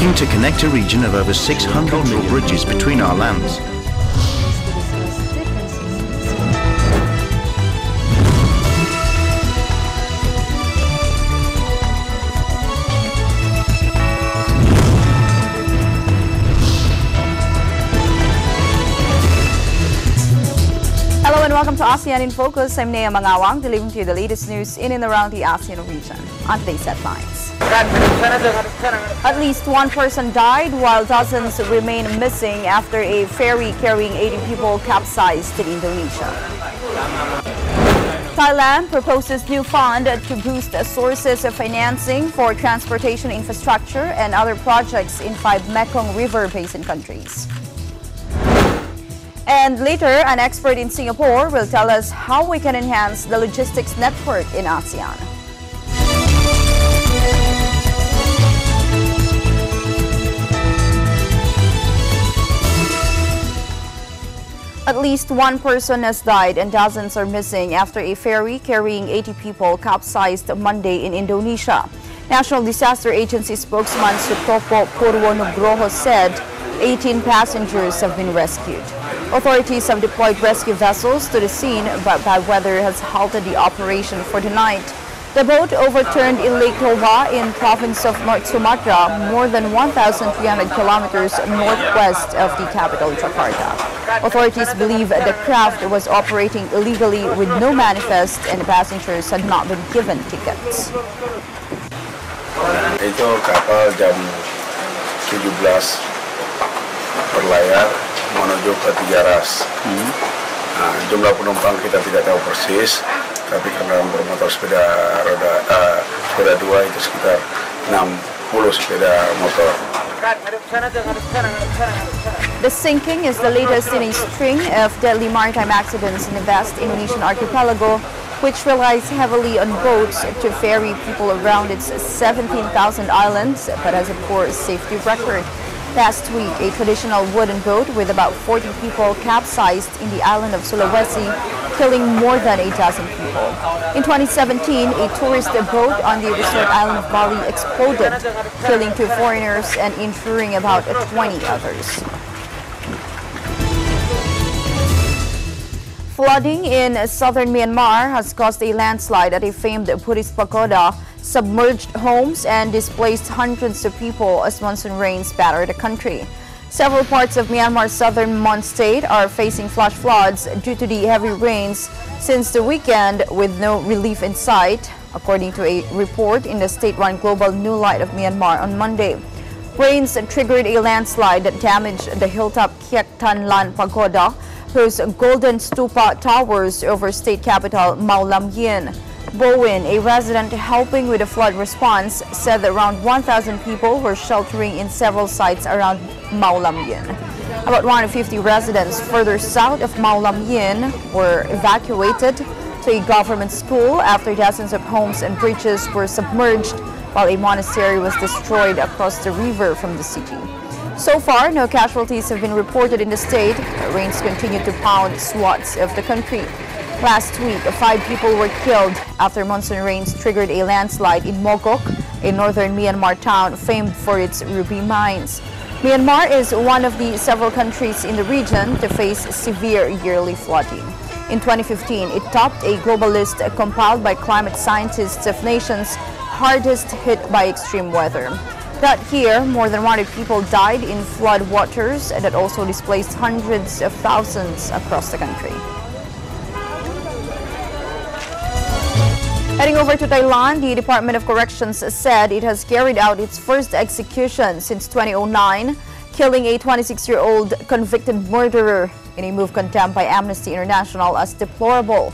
looking to connect a region of over 600 cultural bridges between our lands. Hello and welcome to ASEAN in Focus. I'm Nea Mangawang, delivering to you the latest news in and around the ASEAN region. On today's headlines. At least one person died while dozens remain missing after a ferry carrying 80 people capsized in Indonesia. Thailand proposes new fund to boost sources of financing for transportation infrastructure and other projects in 5 Mekong River Basin countries. And later, an expert in Singapore will tell us how we can enhance the logistics network in ASEAN. At least one person has died and dozens are missing after a ferry carrying 80 people capsized Monday in Indonesia. National Disaster Agency spokesman Sutopo Purwonugroho said 18 passengers have been rescued. Authorities have deployed rescue vessels to the scene, but bad weather has halted the operation for the night. The boat overturned in Lake Toba in province of North Sumatra, more than 1,300 kilometers northwest of the capital, Jakarta. Authorities believe the craft was operating illegally with no manifest and passengers had not been given tickets. Itu kapal jam 17 berlayar menuju ke Tigaras. Jumlah penumpang kita tidak tahu persis, tapi karena bermotor sepeda roda sepeda 2 itu sekitar 60 sepeda motor. The sinking is the latest in a string of deadly maritime accidents in the vast Indonesian archipelago, which relies heavily on boats to ferry people around its 17,000 islands, but has a poor safety record. Last week, a traditional wooden boat with about 40 people capsized in the island of Sulawesi, killing more than a dozen people. In 2017, a tourist boat on the resort island of Bali exploded, killing 2 foreigners and injuring about 20 others. Flooding in southern Myanmar has caused a landslide at a famed Buddhist pagoda, submerged homes and displaced hundreds of people as monsoon rains batter the country. Several parts of Myanmar's southern Mon state are facing flash floods due to the heavy rains since the weekend, with no relief in sight, according to a report in the state-run Global New Light of Myanmar on Monday. Rains triggered a landslide that damaged the hilltop Kiek Tan Lan pagoda, whose golden stupa towers over state capital Mau Lam Yin. Bowen, a resident helping with the flood response, said that around 1,000 people were sheltering in several sites around Mau Lam Yin. About 150 residents further south of Mau Lam Yin were evacuated to a government school after dozens of homes and bridges were submerged, while a monastery was destroyed across the river from the city. So far, no casualties have been reported in the state. Rains continue to pound swaths of the country. Last week, 5 people were killed after monsoon rains triggered a landslide in Mogok, a northern Myanmar town famed for its ruby mines. Myanmar is one of the several countries in the region to face severe yearly flooding. In 2015, it topped a global list compiled by climate scientists of nations hardest hit by extreme weather. That year, more than 100 people died in flood waters that also displaced hundreds of thousands across the country. Heading over to Thailand, the Department of Corrections said it has carried out its first execution since 2009, killing a 26-year-old convicted murderer in a move condemned by Amnesty International as deplorable.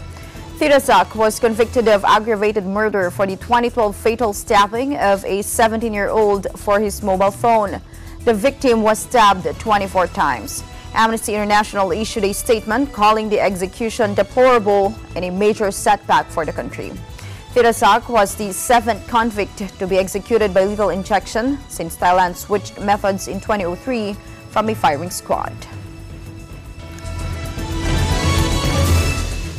Thirasak was convicted of aggravated murder for the 2012 fatal stabbing of a 17-year-old for his mobile phone. The victim was stabbed 24 times. Amnesty International issued a statement calling the execution deplorable and a major setback for the country. Thirasak was the 7th convict to be executed by lethal injection since Thailand switched methods in 2003 from a firing squad.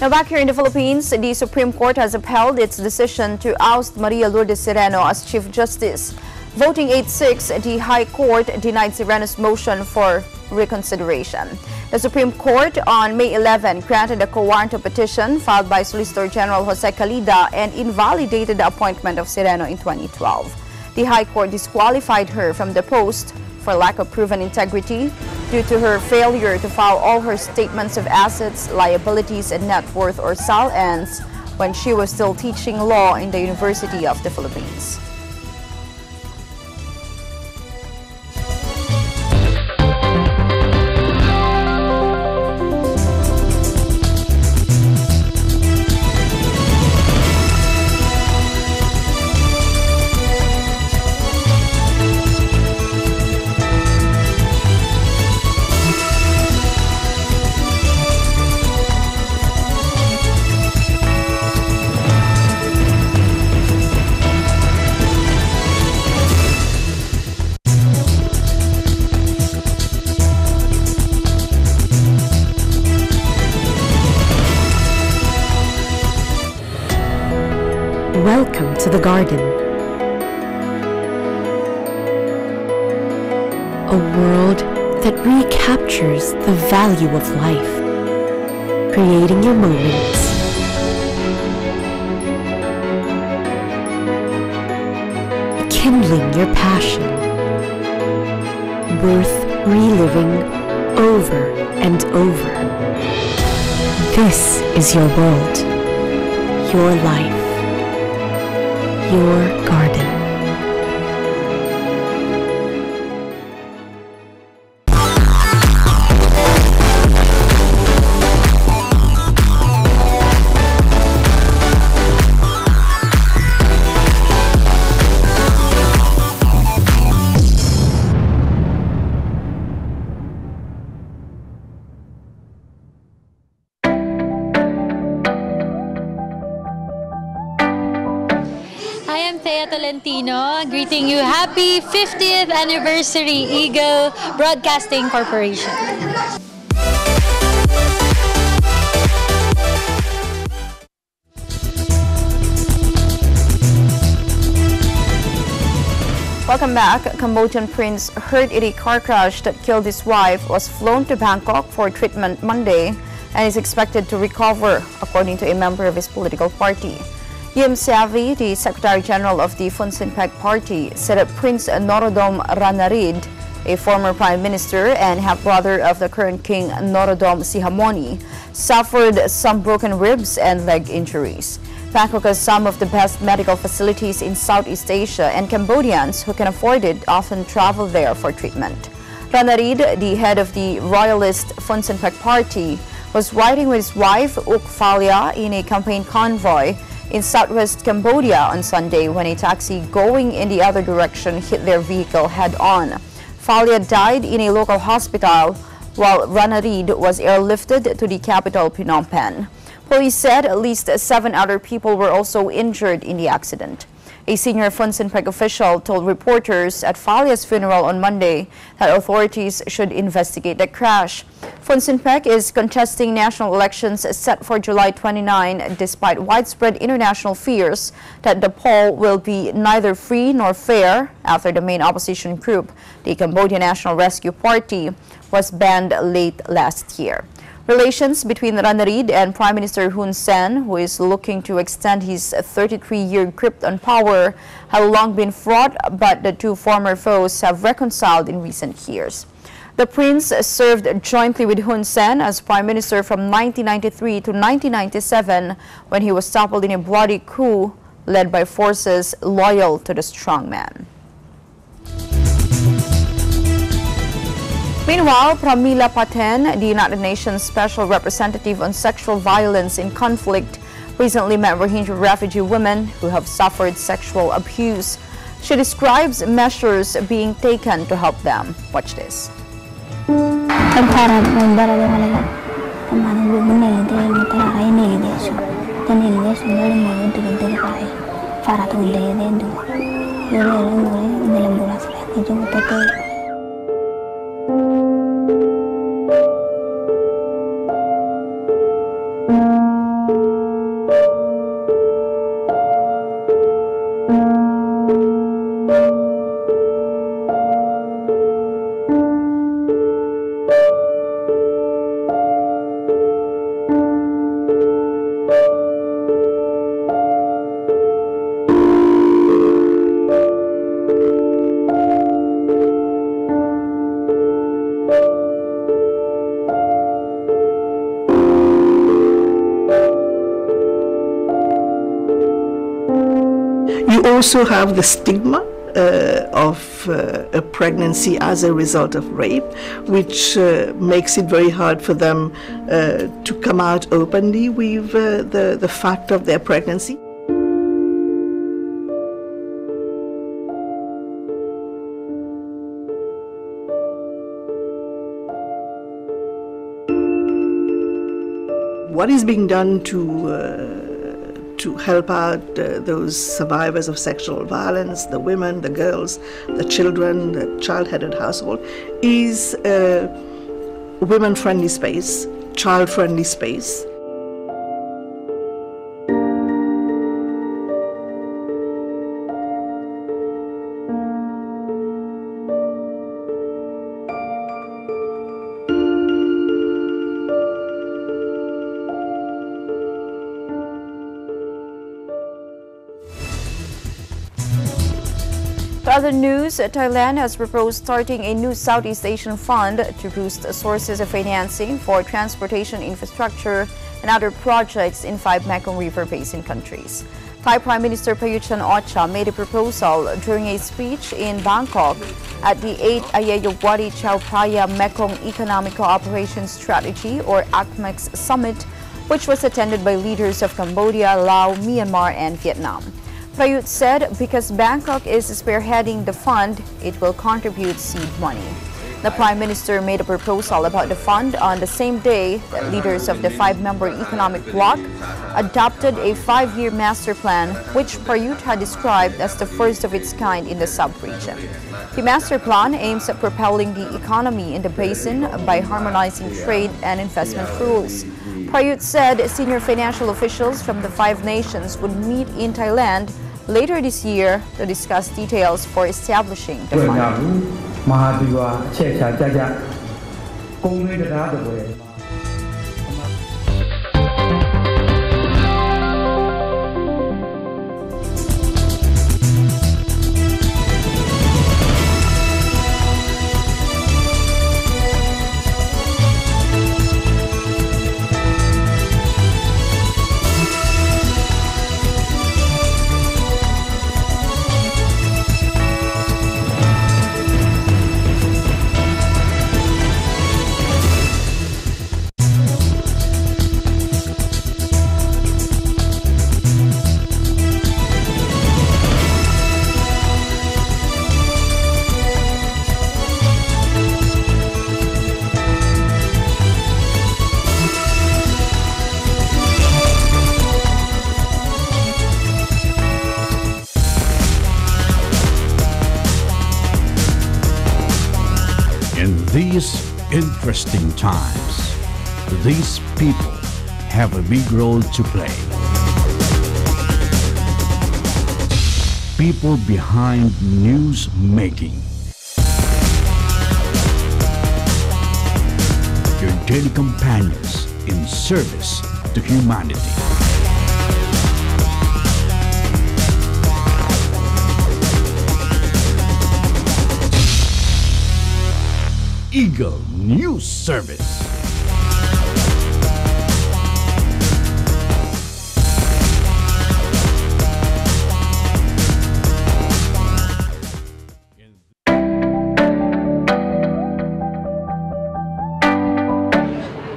Now back here in the Philippines, the Supreme Court has upheld its decision to oust Maria Lourdes Sereno as Chief Justice. Voting 8-6, the High Court denied Serrano's motion for reconsideration. The Supreme Court on May 11 granted a quo warranto petition filed by Solicitor General Jose Calida and invalidated the appointment of Serrano in 2012. The High Court disqualified her from the post for lack of proven integrity due to her failure to file all her statements of assets, liabilities, and net worth or SAL-Ns when she was still teaching law in the University of the Philippines. Welcome to the garden. A world that recaptures the value of life, creating your moments, kindling your passion, worth reliving over and over. This is your world, your life, your garden. Tolentino, greeting you happy 50th anniversary Eagle Broadcasting Corporation. Welcome back. Cambodian prince hurt in a car crash that killed his wife was flown to Bangkok for treatment Monday and is expected to recover, according to a member of his political party. Yim Savi, the Secretary General of the Funcinpec Party, said that Prince Norodom Ranariddh, a former Prime Minister and half-brother of the current King Norodom Sihamoni, suffered some broken ribs and leg injuries. Bangkok has some of the best medical facilities in Southeast Asia, and Cambodians who can afford it often travel there for treatment. Ranariddh, the head of the royalist Funcinpec Party, was riding with his wife, Uk Phalia, in a campaign convoy in southwest Cambodia on Sunday when a taxi going in the other direction hit their vehicle head-on. Phalia died in a local hospital while Ranariddh was airlifted to the capital Phnom Penh. Police said at least 7 other people were also injured in the accident. A senior Funcinpec official told reporters at Phalia's funeral on Monday that authorities should investigate the crash. Funcinpec is contesting national elections set for July 29 despite widespread international fears that the poll will be neither free nor fair after the main opposition group, the Cambodian National Rescue Party, was banned late last year. Relations between Ranariddh and Prime Minister Hun Sen, who is looking to extend his 33-year grip on power, have long been fraught, but the two former foes have reconciled in recent years. The prince served jointly with Hun Sen as Prime Minister from 1993 to 1997 when he was toppled in a bloody coup led by forces loyal to the strongman. Meanwhile, Pramila Paten, the United Nations Special Representative on Sexual Violence in Conflict, recently met Rohingya refugee women who have suffered sexual abuse. She describes measures being taken to help them. Watch this. also have the stigma of a pregnancy as a result of rape, which makes it very hard for them to come out openly with the fact of their pregnancy. What is being done to help out those survivors of sexual violence, the women, the girls, the children, the child-headed household, is a women-friendly space, child-friendly space. To other news, Thailand has proposed starting a new Southeast Asian fund to boost sources of financing for transportation infrastructure and other projects in 5 Mekong River Basin countries. Thai Prime Minister Prayut Chan-o-cha made a proposal during a speech in Bangkok at the 8th Ayeyarwady Chao Phraya Mekong Economic Cooperation Strategy or ACMEC Summit, which was attended by leaders of Cambodia, Laos, Myanmar and Vietnam. Prayut said because Bangkok is spearheading the fund, it will contribute seed money. The Prime Minister made a proposal about the fund on the same day that leaders of the 5-member economic bloc adopted a 5-year master plan, which Prayut had described as the first of its kind in the sub-region. The master plan aims at propelling the economy in the basin by harmonizing trade and investment rules. Prayut said senior financial officials from the 5 nations would meet in Thailand later this year to discuss details for establishing the fund. In these interesting times, these people have a big role to play. People behind news making. Your daily companions in service to humanity. Eagle News Service.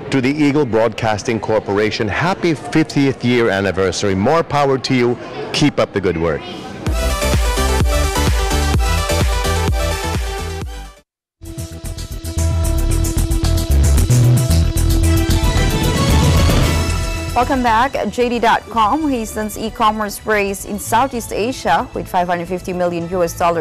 To the Eagle Broadcasting Corporation, happy 50th year anniversary. More power to you. Keep up the good work. Welcome back. JD.com hastens e-commerce race in Southeast Asia with $550 million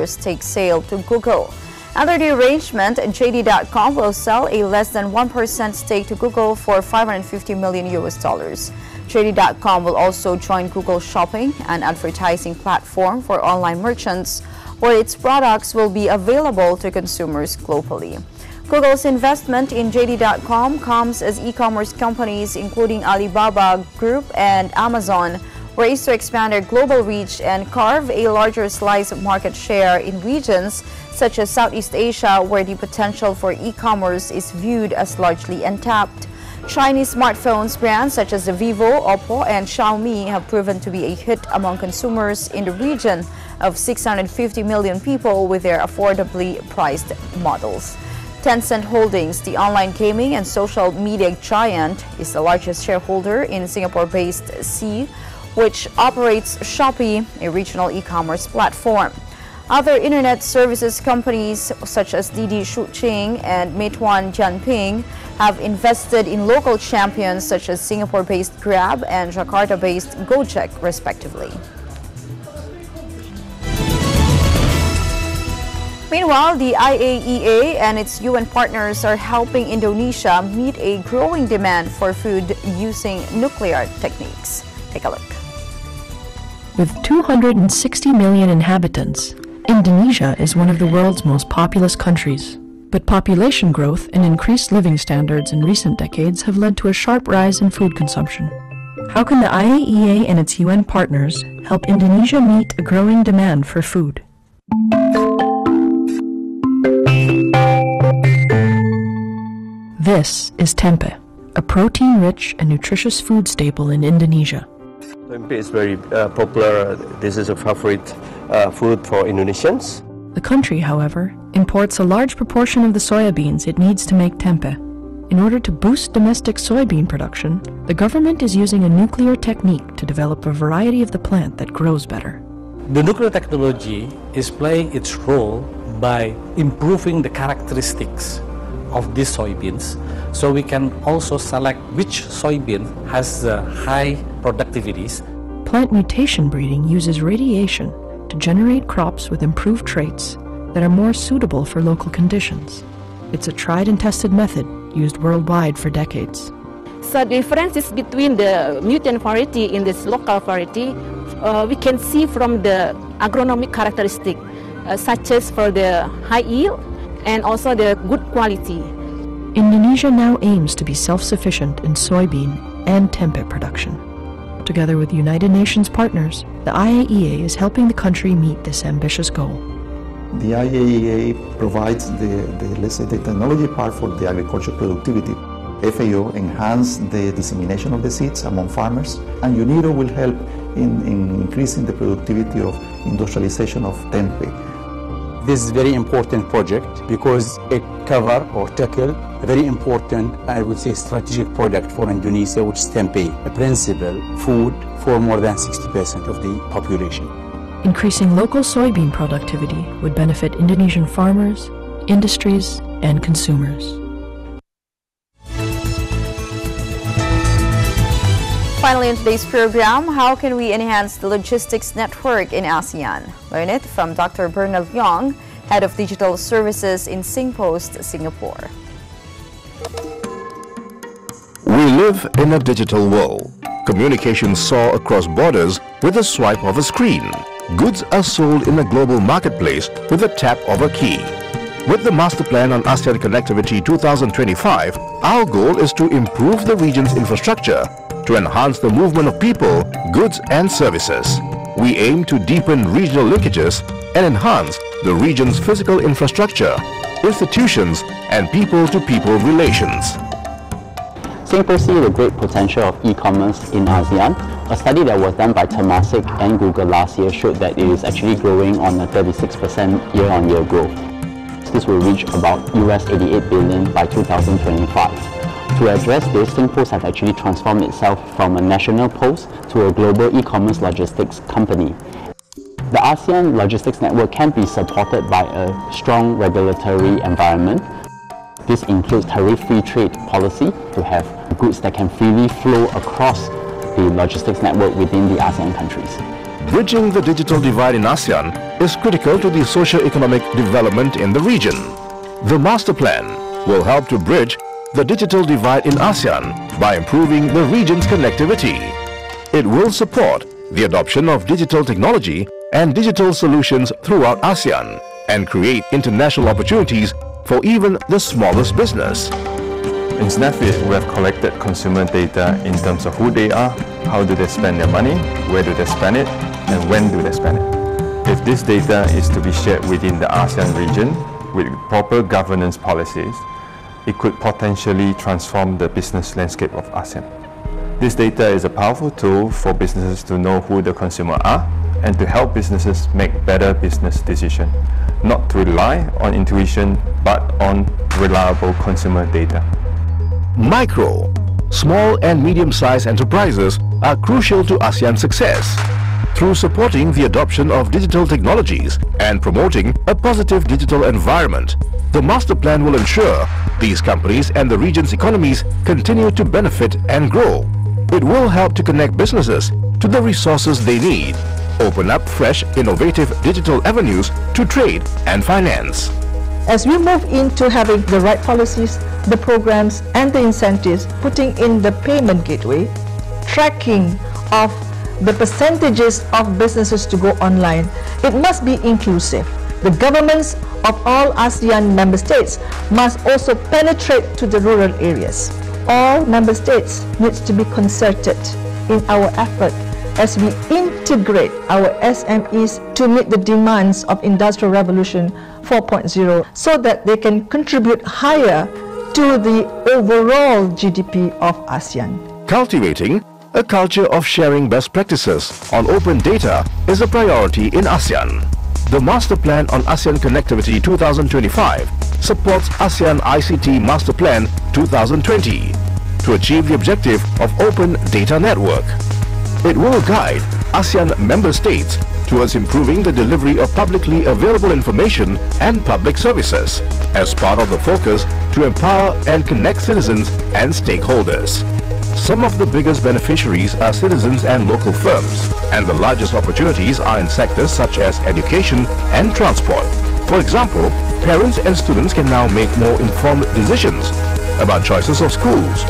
stake sale to Google. Under the arrangement, JD.com will sell a less than 1% stake to Google for $550 million. JD.com will also join Google Shopping, an advertising platform for online merchants, where its products will be available to consumers globally. Google's investment in JD.com comes as e-commerce companies including Alibaba Group and Amazon race to expand their global reach and carve a larger slice of market share in regions such as Southeast Asia, where the potential for e-commerce is viewed as largely untapped. Chinese smartphones brands such as the Vivo, Oppo, and Xiaomi have proven to be a hit among consumers in the region of 650 million people with their affordably priced models. Tencent Holdings, the online gaming and social media giant, is the largest shareholder in Singapore-based Sea, which operates Shopee, a regional e-commerce platform. Other internet services companies such as Didi Shuqing and Meituan Jianping have invested in local champions such as Singapore-based Grab and Jakarta-based Gojek, respectively. Meanwhile, the IAEA and its UN partners are helping Indonesia meet a growing demand for food using nuclear techniques. Take a look. With 260 million inhabitants, Indonesia is one of the world's most populous countries. But population growth and increased living standards in recent decades have led to a sharp rise in food consumption. How can the IAEA and its UN partners help Indonesia meet a growing demand for food? This is tempe, a protein-rich and nutritious food staple in Indonesia. Tempe is very popular. This is a favorite food for Indonesians. The country, however, imports a large proportion of the soybeans it needs to make tempe. In order to boost domestic soybean production, the government is using a nuclear technique to develop a variety of the plant that grows better. The nuclear technology is playing its role by improving the characteristics of these soybeans, so we can also select which soybean has high productivities. Plant mutation breeding uses radiation to generate crops with improved traits that are more suitable for local conditions. It's a tried and tested method used worldwide for decades. So the differences between the mutant variety in this local variety, we can see from the agronomic characteristic, such as for the high yield and also the good quality. Indonesia now aims to be self-sufficient in soybean and tempe production. Together with United Nations partners, the IAEA is helping the country meet this ambitious goal. The IAEA provides the technology part for the agriculture productivity. FAO enhances the dissemination of the seeds among farmers, and UNIDO will help in increasing the productivity of industrialization of tempe. This is a very important project because it covers or tackles a very important, I would say, strategic product for Indonesia, which is tempe, a principal food for more than 60% of the population. Increasing local soybean productivity would benefit Indonesian farmers, industries, and consumers. Finally, in today's program, how can we enhance the logistics network in ASEAN? Learn it from Dr. Bernard Leong, Head of Digital Services in Singpost, Singapore. We live in a digital world. Communications soar across borders with a swipe of a screen. Goods are sold in a global marketplace with a tap of a key. With the Master Plan on ASEAN Connectivity 2025, our goal is to improve the region's infrastructure to enhance the movement of people, goods and services. We aim to deepen regional linkages and enhance the region's physical infrastructure, institutions and people-to-people relations. Singapore sees the great potential of e-commerce in ASEAN. A study that was done by Temasek and Google last year showed that it is actually growing on a 36% year-on-year growth. This will reach about US 88 billion by 2025. To address this, Singpost has actually transformed itself from a national post to a global e-commerce logistics company. The ASEAN logistics network can be supported by a strong regulatory environment. This includes tariff-free trade policy to have goods that can freely flow across the logistics network within the ASEAN countries. Bridging the digital divide in ASEAN is critical to the socio-economic development in the region. The Master Plan will help to bridge the digital divide in ASEAN by improving the region's connectivity. It will support the adoption of digital technology and digital solutions throughout ASEAN and create international opportunities for even the smallest business. In Snapfit, we have collected consumer data in terms of who they are, how do they spend their money, where do they spend it, and when do they spend it. If this data is to be shared within the ASEAN region with proper governance policies, it could potentially transform the business landscape of ASEAN. This data is a powerful tool for businesses to know who the consumer are and to help businesses make better business decisions, not to rely on intuition but on reliable consumer data. Micro, small and medium-sized enterprises are crucial to ASEAN's success. Through supporting the adoption of digital technologies and promoting a positive digital environment, the master plan will ensure these companies and the region's economies continue to benefit and grow. It will help to connect businesses to the resources they need, open up fresh, innovative digital avenues to trade and finance. As we move into having the right policies, the programs and the incentives, putting in the payment gateway, tracking of the percentages of businesses to go online, it must be inclusive. The governments of all ASEAN member states must also penetrate to the rural areas. All member states need to be concerted in our effort as we integrate our SMEs to meet the demands of Industrial Revolution 4.0 so that they can contribute higher to the overall GDP of ASEAN. Cultivating a culture of sharing best practices on open data is a priority in ASEAN. The Master Plan on ASEAN Connectivity 2025 supports ASEAN ICT Master Plan 2020 to achieve the objective of open data network. It will guide ASEAN member states towards improving the delivery of publicly available information and public services as part of the focus to empower and connect citizens and stakeholders. Some of the biggest beneficiaries are citizens and local firms, and the largest opportunities are in sectors such as education and transport. For example, parents and students can now make more informed decisions about choices of schools,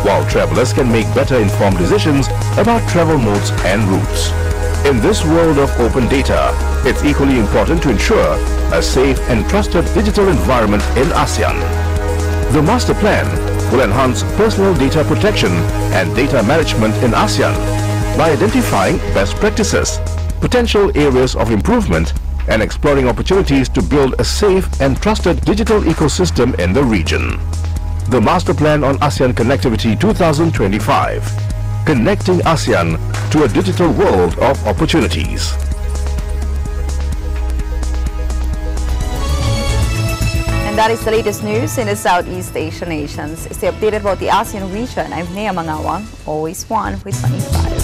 while travelers can make better informed decisions about travel modes and routes. In this world of open data, it's equally important to ensure a safe and trusted digital environment in ASEAN. The Master Plan will enhance personal data protection and data management in ASEAN by identifying best practices, potential areas of improvement, and exploring opportunities to build a safe and trusted digital ecosystem in the region. The Master Plan on ASEAN Connectivity 2025, connecting ASEAN to a digital world of opportunities. And that is the latest news in the Southeast Asian nations. Stay updated about the ASEAN region. I'm Nea Mangawang, always one with 25.